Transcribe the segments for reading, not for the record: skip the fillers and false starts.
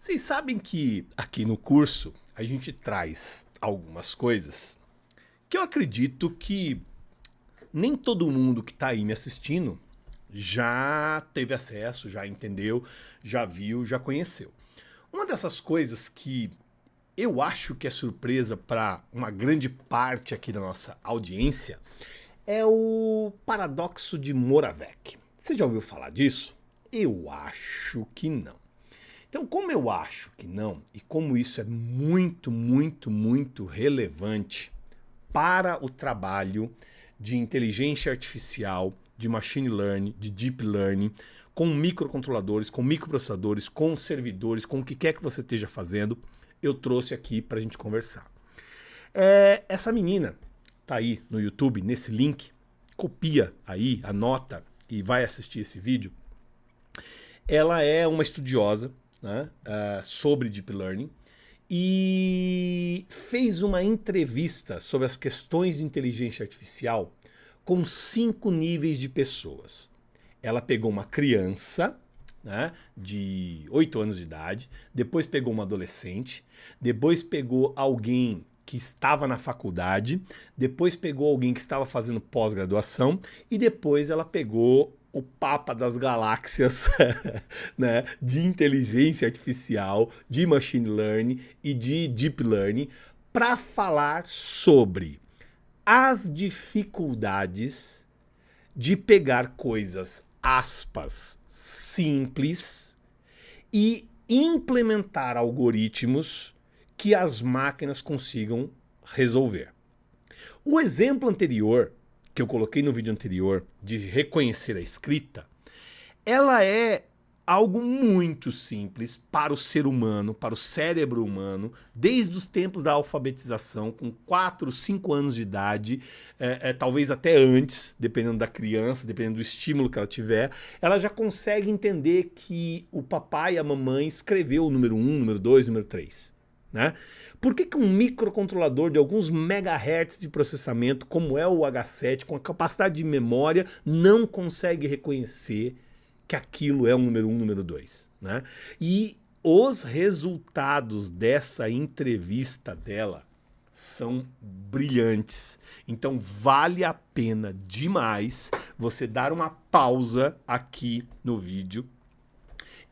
Vocês sabem que aqui no curso a gente traz algumas coisas que eu acredito que nem todo mundo que está aí me assistindo já teve acesso, já entendeu, já viu, já conheceu. Uma dessas coisas que eu acho que é surpresa para uma grande parte aqui da nossa audiência é o paradoxo de Moravec. Você já ouviu falar disso? Eu acho que não. Então, como eu acho que não, e como isso é muito relevante para o trabalho de inteligência artificial, de machine learning, de deep learning, com microcontroladores, com microprocessadores, com servidores, com o que quer que você esteja fazendo, eu trouxe aqui para a gente conversar. Essa menina tá aí no YouTube, nesse link, copia aí, anota e vai assistir esse vídeo. Ela é uma estudiosa, né, sobre Deep Learning e fez uma entrevista sobre as questões de inteligência artificial com 5 níveis de pessoas. Ela pegou uma criança, né, de 8 anos de idade, depois pegou uma adolescente, depois pegou alguém que estava na faculdade, depois pegou alguém que estava fazendo pós-graduação e depois ela pegou o papa das galáxias, né, de inteligência artificial, de machine learning e de deep learning para falar sobre as dificuldades de pegar coisas, aspas, simples e implementar algoritmos que as máquinas consigam resolver. O exemplo anterior que eu coloquei no vídeo anterior, de reconhecer a escrita, ela é algo muito simples para o ser humano, para o cérebro humano, desde os tempos da alfabetização, com 4, 5 anos de idade, talvez até antes, dependendo da criança, dependendo do estímulo que ela tiver, ela já consegue entender que o papai e a mamãe escreveu o número 1, número 2, número 3. Né? Por que um microcontrolador de alguns megahertz de processamento, como é o H7, com a capacidade de memória, não consegue reconhecer que aquilo é um número 1, número 2? Né? E os resultados dessa entrevista dela são brilhantes. Então vale a pena demais você dar uma pausa aqui no vídeo,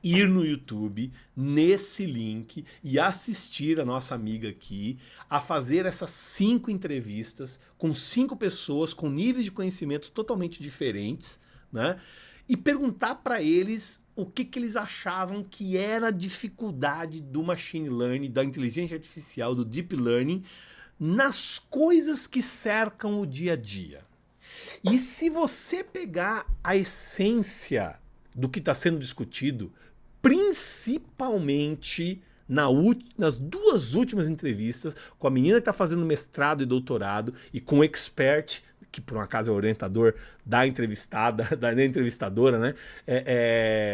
ir no YouTube, nesse link e assistir a nossa amiga aqui a fazer essas 5 entrevistas com 5 pessoas com níveis de conhecimento totalmente diferentes, né? E perguntar para eles o que eles achavam que era a dificuldade do machine learning, da inteligência artificial, do deep learning, nas coisas que cercam o dia a dia. E se você pegar a essência do que está sendo discutido, principalmente nas 2 últimas entrevistas, com a menina que está fazendo mestrado e doutorado e com o expert, que por um acaso é o orientador da entrevistada, da entrevistadora, né,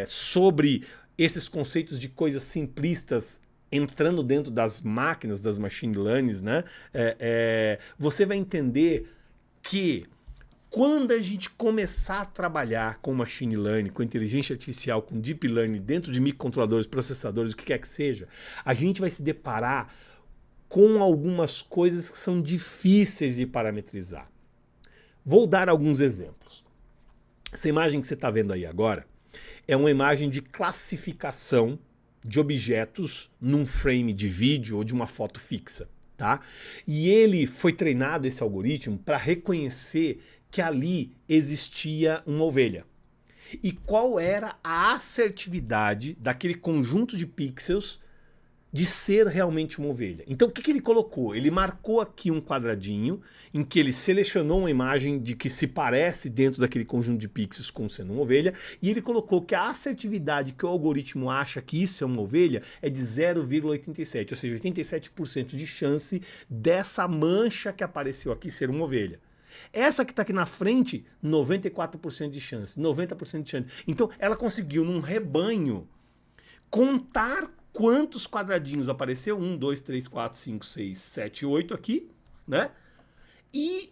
sobre esses conceitos de coisas simplistas entrando dentro das máquinas, das machine learnings, né, você vai entender que quando a gente começar a trabalhar com machine learning, com inteligência artificial, com deep learning, dentro de microcontroladores, processadores, o que quer que seja, a gente vai se deparar com algumas coisas que são difíceis de parametrizar. Vou dar alguns exemplos. Essa imagem que você está vendo aí agora é uma imagem de classificação de objetos num frame de vídeo ou de uma foto fixa. Tá? E ele foi treinado, esse algoritmo, para reconhecer que ali existia uma ovelha. E qual era a assertividade daquele conjunto de pixels de ser realmente uma ovelha. Então o que ele colocou? Ele marcou aqui um quadradinho em que ele selecionou uma imagem de que se parece dentro daquele conjunto de pixels com sendo uma ovelha, e ele colocou que a assertividade que o algoritmo acha que isso é uma ovelha é de 0,87, ou seja, 87% de chance dessa mancha que apareceu aqui ser uma ovelha. Essa que está aqui na frente, 94% de chance, 90% de chance. Então ela conseguiu num rebanho contar quantos quadradinhos apareceu, 1, 2, 3, 4, 5, 6, 7, 8 aqui, né? E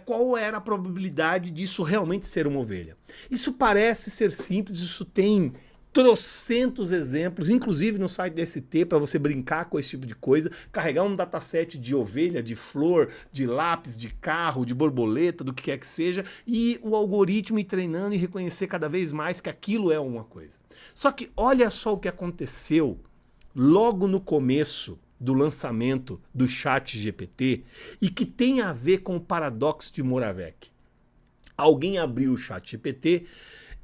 qual era a probabilidade disso realmente ser uma ovelha. Isso parece ser simples, isso tem trocentos exemplos, inclusive no site da ST, para você brincar com esse tipo de coisa, carregar um dataset de ovelha, de flor, de lápis, de carro, de borboleta, do que quer que seja, e o algoritmo ir treinando e reconhecer cada vez mais que aquilo é uma coisa. Só que olha só o que aconteceu logo no começo do lançamento do ChatGPT e que tem a ver com o paradoxo de Moravec. Alguém abriu o ChatGPT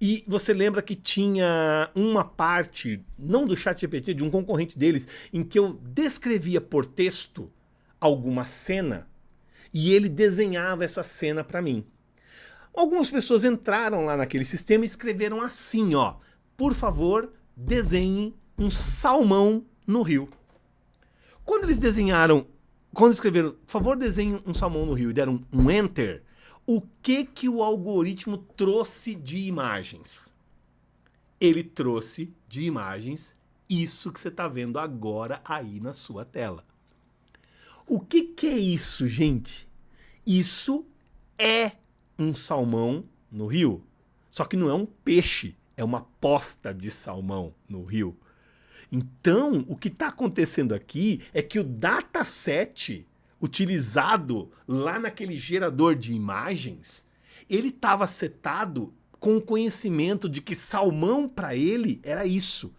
e você lembra que tinha uma parte, não do ChatGPT, de um concorrente deles, em que eu descrevia por texto alguma cena e ele desenhava essa cena para mim. Algumas pessoas entraram lá naquele sistema e escreveram assim, ó: por favor, desenhe um salmão no rio. Quando eles escreveram, por favor, desenhe um salmão no rio e deram um enter, o que o algoritmo trouxe de imagens? Ele trouxe de imagens isso que você está vendo agora aí na sua tela. O que é isso, gente? Isso é um salmão no rio. Só que não é um peixe, é uma posta de salmão no rio. Então, o que está acontecendo aqui é que o dataset utilizado lá naquele gerador de imagens, ele estava setado com o conhecimento de que salmão para ele era isso.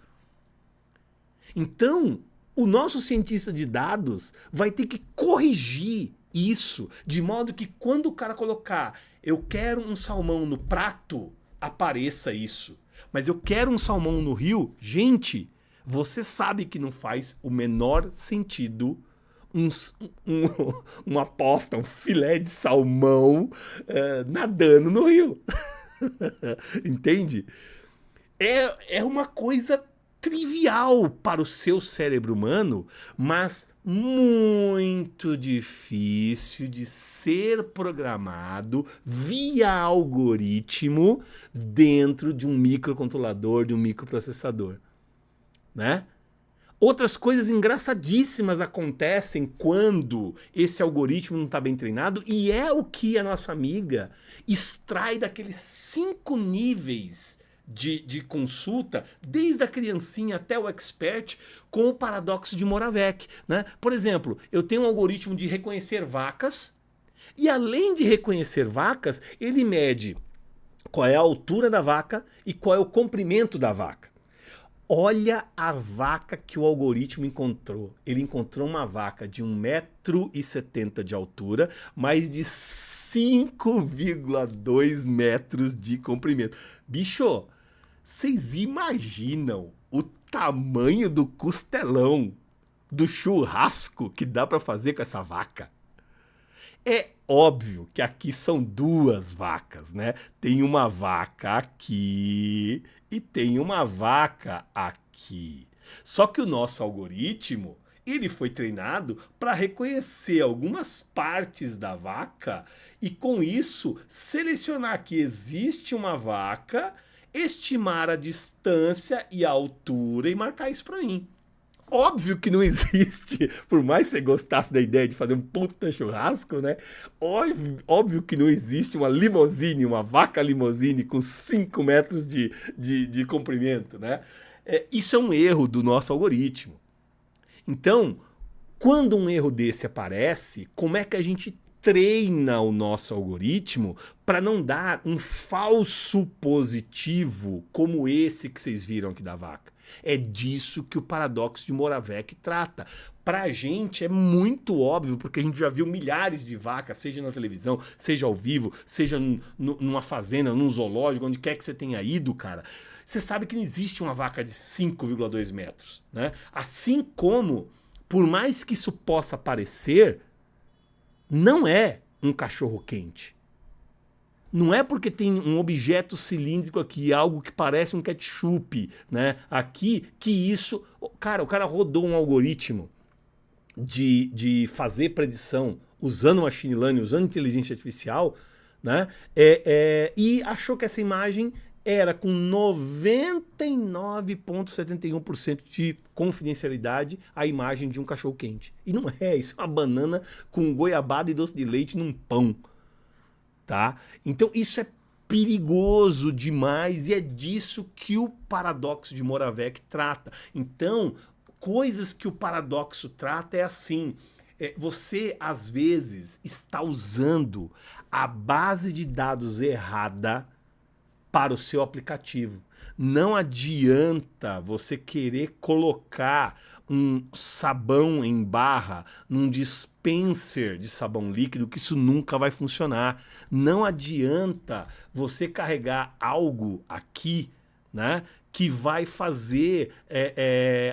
Então, o nosso cientista de dados vai ter que corrigir isso, de modo que quando o cara colocar eu quero um salmão no prato, apareça isso. Mas eu quero um salmão no rio, gente, você sabe que não faz o menor sentido uma posta, um filé de salmão nadando no rio. Entende? É uma coisa trivial para o seu cérebro humano, mas muito difícil de ser programado via algoritmo dentro de um microcontrolador, de um microprocessador, né? Outras coisas engraçadíssimas acontecem quando esse algoritmo não está bem treinado e é o que a nossa amiga extrai daqueles 5 níveis de consulta, desde a criancinha até o expert, com o paradoxo de Moravec, né? Por exemplo, eu tenho um algoritmo de reconhecer vacas e além de reconhecer vacas, ele mede qual é a altura da vaca e qual é o comprimento da vaca. Olha a vaca que o algoritmo encontrou. Ele encontrou uma vaca de 1,70 m de altura, mais de 5,2 metros de comprimento. Bicho, vocês imaginam o tamanho do costelão, do churrasco que dá para fazer com essa vaca? É óbvio que aqui são 2 vacas, né? Tem uma vaca aqui e tem uma vaca aqui. Só que o nosso algoritmo, ele foi treinado para reconhecer algumas partes da vaca e com isso selecionar que existe uma vaca, estimar a distância e a altura e marcar isso para mim. Óbvio que não existe, por mais que você gostasse da ideia de fazer um puta churrasco, né? Óbvio que não existe uma limousine, uma vaca limousine com 5 metros de comprimento, né? Isso é um erro do nosso algoritmo. Então, quando um erro desse aparece, como é que a gente treina o nosso algoritmo para não dar um falso positivo como esse que vocês viram aqui da vaca? É disso que o paradoxo de Moravec trata. Pra gente é muito óbvio, porque a gente já viu milhares de vacas, seja na televisão, seja ao vivo, seja numa fazenda, num zoológico, onde quer que você tenha ido, cara. Você sabe que não existe uma vaca de 5,2 metros, né? Assim como, por mais que isso possa parecer, não é um cachorro quente. Não é porque tem um objeto cilíndrico aqui, algo que parece um ketchup, né? Aqui, que isso... Cara, o cara rodou um algoritmo de fazer predição usando machine learning, usando inteligência artificial, né? E achou que essa imagem era com 99,71% de confidencialidade a imagem de um cachorro quente. E não é, isso é uma banana com goiabada e doce de leite num pão. Tá? Então isso é perigoso demais, e é disso que o paradoxo de Moravec trata. Então, coisas que o paradoxo trata é assim: você às vezes está usando a base de dados errada para o seu aplicativo. Não adianta você querer colocar um sabão em barra num dispenser de sabão líquido, que isso nunca vai funcionar. Não adianta você carregar algo aqui, né, que vai fazer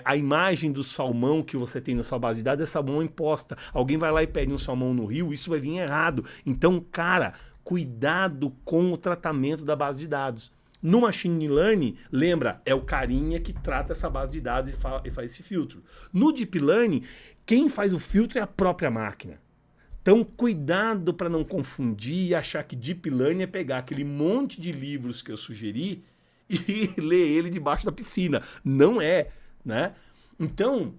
a imagem do salmão que você tem na sua base de dados é salmão imposta. Alguém vai lá e pede um salmão no rio, isso vai vir errado. Então, cara, cuidado com o tratamento da base de dados. No Machine Learning, lembra, é o carinha que trata essa base de dados e faz esse filtro. No Deep Learning, quem faz o filtro é a própria máquina. Então, cuidado para não confundir e achar que Deep Learning é pegar aquele monte de livros que eu sugeri e ler ele debaixo da piscina. Não é, né? Então,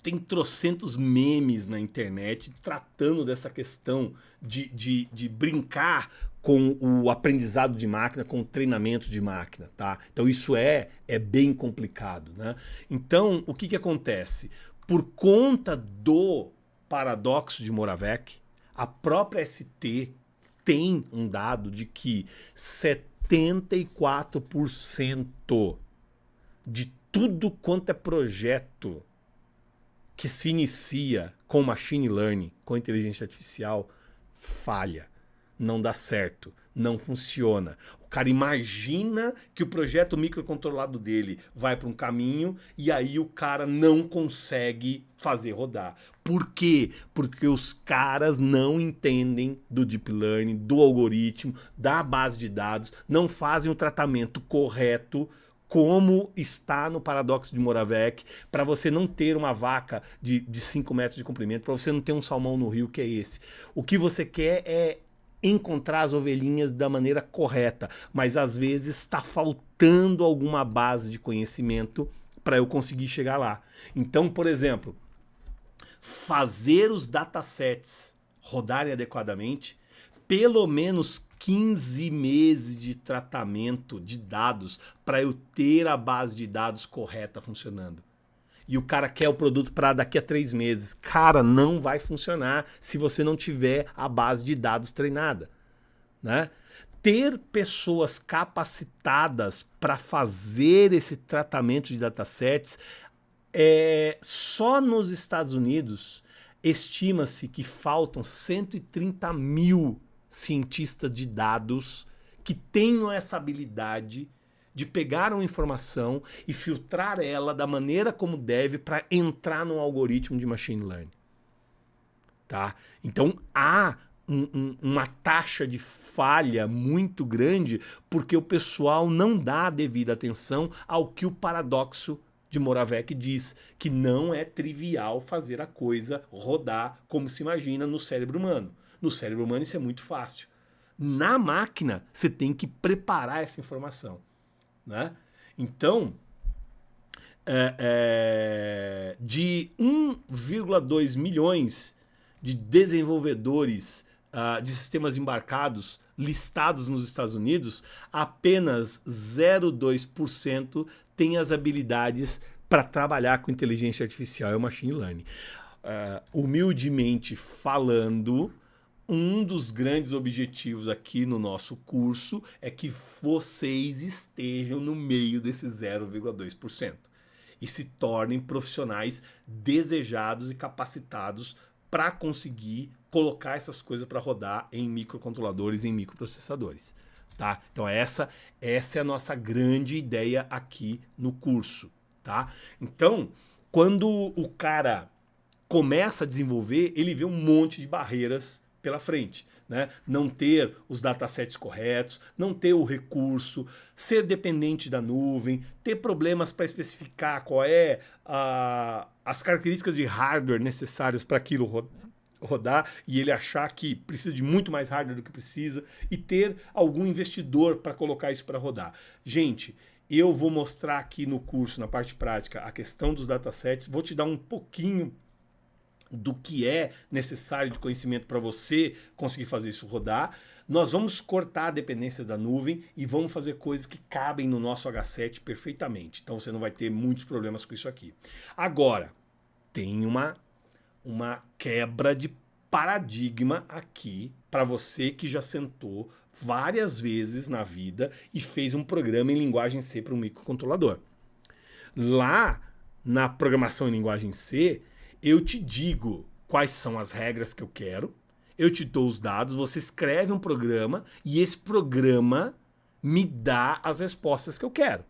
tem trocentos memes na internet tratando dessa questão de brincar com o aprendizado de máquina, com o treinamento de máquina, tá? Então isso é bem complicado, né? Então, o que acontece? Por conta do paradoxo de Moravec, a própria ST tem um dado de que 74% de tudo quanto é projeto que se inicia com machine learning, com inteligência artificial, falha. Não dá certo, não funciona. O cara imagina que o projeto microcontrolado dele vai para um caminho e aí o cara não consegue fazer rodar. Por quê? Porque os caras não entendem do deep learning, do algoritmo, da base de dados, não fazem o tratamento correto como está no paradoxo de Moravec, para você não ter uma vaca de 5 metros de comprimento, para você não ter um salmão no rio, que é esse. O que você quer é encontrar as ovelhinhas da maneira correta, mas às vezes está faltando alguma base de conhecimento para eu conseguir chegar lá. Então, por exemplo, fazer os datasets rodarem adequadamente, pelo menos 15 meses de tratamento de dados para eu ter a base de dados correta funcionando. E o cara quer o produto para daqui a 3 meses. Cara, não vai funcionar se você não tiver a base de dados treinada, né? Ter pessoas capacitadas para fazer esse tratamento de datasets, só nos Estados Unidos estima-se que faltam 130 mil cientistas de dados que tenham essa habilidade de pegar uma informação e filtrar ela da maneira como deve para entrar num algoritmo de machine learning. Tá? Então há uma taxa de falha muito grande porque o pessoal não dá a devida atenção ao que o paradoxo de Moravec diz, que não é trivial fazer a coisa rodar como se imagina no cérebro humano. No cérebro humano isso é muito fácil. Na máquina você tem que preparar essa informação, né? Então, de 1,2 milhões de desenvolvedores de sistemas embarcados listados nos Estados Unidos, apenas 0,2% tem as habilidades para trabalhar com inteligência artificial e machine learning. Humildemente falando, um dos grandes objetivos aqui no nosso curso é que vocês estejam no meio desse 0,2% e se tornem profissionais desejados e capacitados para conseguir colocar essas coisas para rodar em microcontroladores, em microprocessadores. Tá? Então essa é a nossa grande ideia aqui no curso. Tá? Então, quando o cara começa a desenvolver, ele vê um monte de barreiras pela frente, né? Não ter os datasets corretos, não ter o recurso, ser dependente da nuvem, ter problemas para especificar qual é as características de hardware necessárias para aquilo rodar e ele achar que precisa de muito mais hardware do que precisa e ter algum investidor para colocar isso para rodar. Gente, eu vou mostrar aqui no curso, na parte prática, a questão dos datasets, vou te dar um pouquinho do que é necessário de conhecimento para você conseguir fazer isso rodar. Nós vamos cortar a dependência da nuvem e vamos fazer coisas que cabem no nosso H7 perfeitamente. Então você não vai ter muitos problemas com isso aqui. Agora, tem uma quebra de paradigma aqui para você que já sentou várias vezes na vida e fez um programa em linguagem C para um microcontrolador. Lá na programação em linguagem C, eu te digo quais são as regras que eu quero, eu te dou os dados, você escreve um programa e esse programa me dá as respostas que eu quero.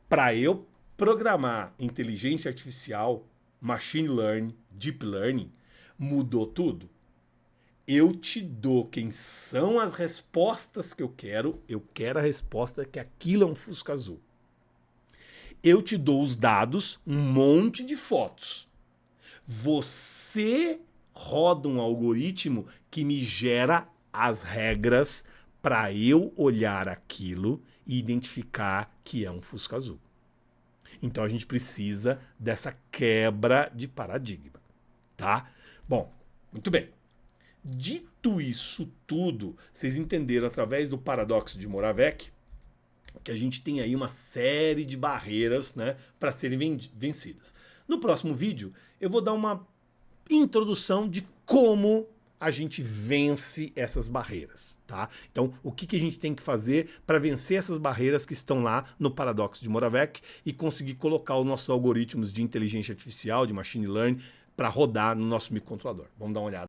Para eu programar inteligência artificial, machine learning, deep learning, mudou tudo. Eu te dou quem são as respostas que eu quero a resposta que aquilo é um Fusca azul. Eu te dou os dados, um monte de fotos. Você roda um algoritmo que me gera as regras para eu olhar aquilo e identificar que é um Fusca azul. Então a gente precisa dessa quebra de paradigma, tá? Bom, muito bem. Dito isso tudo, vocês entenderam através do paradoxo de Moravec que a gente tem aí uma série de barreiras, né, para serem vencidas. No próximo vídeo, eu vou dar uma introdução de como a gente vence essas barreiras, tá? Então, o que a gente tem que fazer para vencer essas barreiras que estão lá no paradoxo de Moravec e conseguir colocar os nossos algoritmos de inteligência artificial, de machine learning, para rodar no nosso microcontrolador. Vamos dar uma olhada.